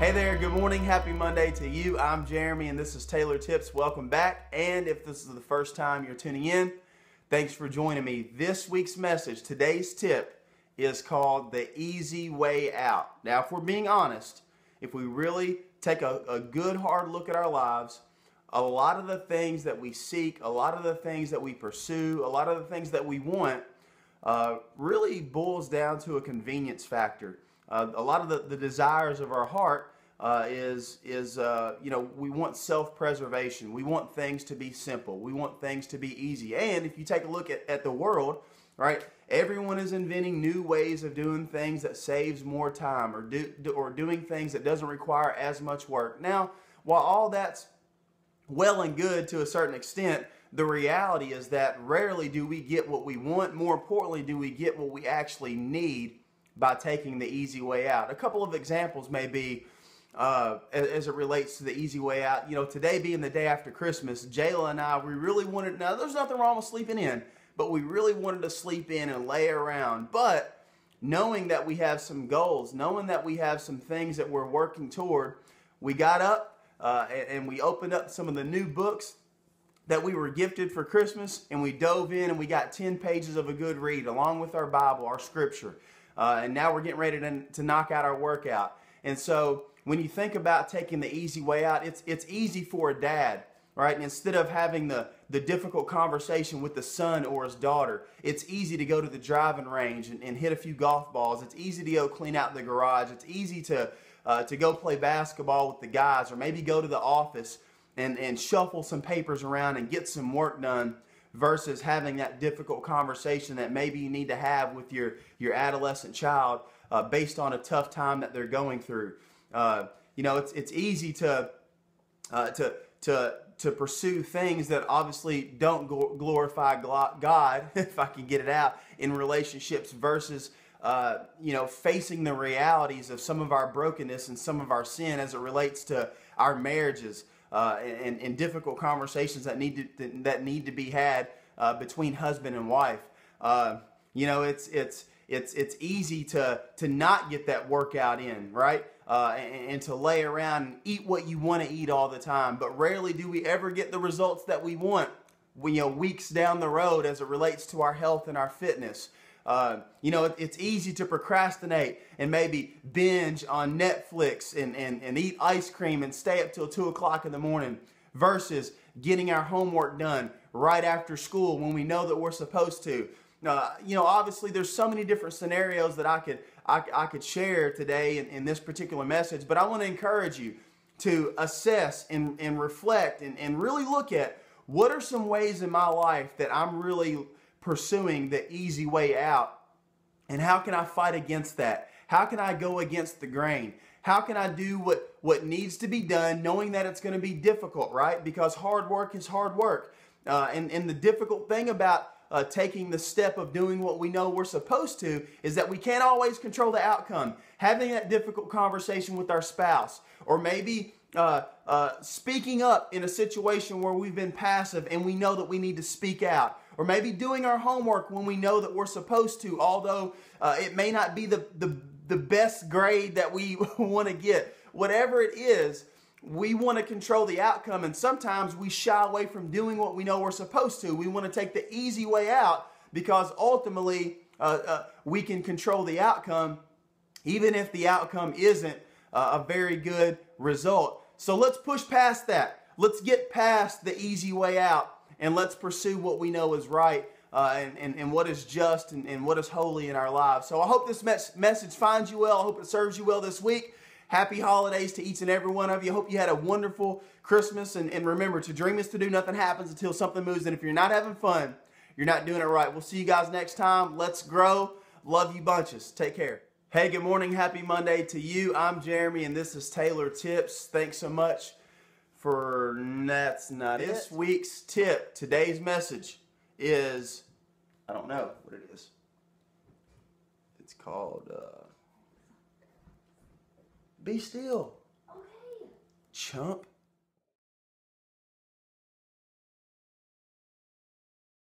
Hey there, good morning, happy Monday to you. I'm Jeremy and this is Taylor Tips. Welcome back. And if this is the first time you're tuning in, thanks for joining me. This week's message, today's tip, is called The Easy Way Out. Now, if we're being honest, if we really take a good hard look at our lives, a lot of the things that we seek, a lot of the things that we pursue, a lot of the things that we want really boils down to a convenience factor. A lot of the desires of our heart we want self-preservation. We want things to be simple. We want things to be easy. And if you take a look at the world, right, everyone is inventing new ways of doing things that saves more time or doing things that doesn't require as much work. Now, while all that's well and good to a certain extent, the reality is that rarely do we get what we want. More importantly, do we get what we actually need by taking the easy way out. A couple of examples may be as it relates to the easy way out. You know, today being the day after Christmas, Jayla and I, we really wanted, now there's nothing wrong with sleeping in, but we really wanted to sleep in and lay around. But knowing that we have some goals, knowing that we have some things that we're working toward, we got up and we opened up some of the new books that we were gifted for Christmas, and we dove in and we got 10 pages of a good read along with our Bible, our scripture. And now we're getting ready to knock out our workout. And so when you think about taking the easy way out, it's easy for a dad, right? And instead of having the difficult conversation with the son or his daughter, it's easy to go to the driving range and hit a few golf balls. It's easy to go clean out the garage. It's easy to go play basketball with the guys, or maybe go to the office and shuffle some papers around and get some work done, versus having that difficult conversation that maybe you need to have with your adolescent child based on a tough time that they're going through. It's easy to pursue things that obviously don't glorify God, if I can get it out, in relationships, versus facing the realities of some of our brokenness and some of our sin as it relates to our marriages. And difficult conversations that need to be had between husband and wife. It's easy to not get that workout in, right? And to lay around and eat what you want to eat all the time. But rarely do we ever get the results that we want, weeks down the road as it relates to our health and our fitness. It's easy to procrastinate and maybe binge on Netflix and eat ice cream and stay up till 2 o'clock in the morning, versus getting our homework done right after school when we know that we're supposed to. Obviously there's so many different scenarios that I could share today in this particular message, but I want to encourage you to assess and reflect and really look at what are some ways in my life that I'm really pursuing the easy way out, and how can I fight against that? How can I go against the grain? How can I do what needs to be done, knowing that it's going to be difficult, right? Because hard work is hard work. And the difficult thing about taking the step of doing what we know we're supposed to is that we can't always control the outcome. Having that difficult conversation with our spouse, or maybe speaking up in a situation where we've been passive and we know that we need to speak out. Or maybe doing our homework when we know that we're supposed to, although it may not be the best grade that we want to get. Whatever it is, we want to control the outcome, and sometimes we shy away from doing what we know we're supposed to. We want to take the easy way out because ultimately we can control the outcome, even if the outcome isn't a very good result. So let's push past that. Let's get past the easy way out, and let's pursue what we know is right and what is just and what is holy in our lives. So I hope this message finds you well. I hope it serves you well this week. Happy holidays to each and every one of you. I hope you had a wonderful Christmas. And remember, to dream is to do. Nothing happens until something moves. And if you're not having fun, you're not doing it right. We'll see you guys next time. Let's grow. Love you bunches. Take care. Hey, good morning. Happy Monday to you. I'm Jeremy, and this is Taylor Tips. Thanks so much for that's not it. This week's tip, today's message is, I don't know what it is. It's called Be Still. Okay. Chump.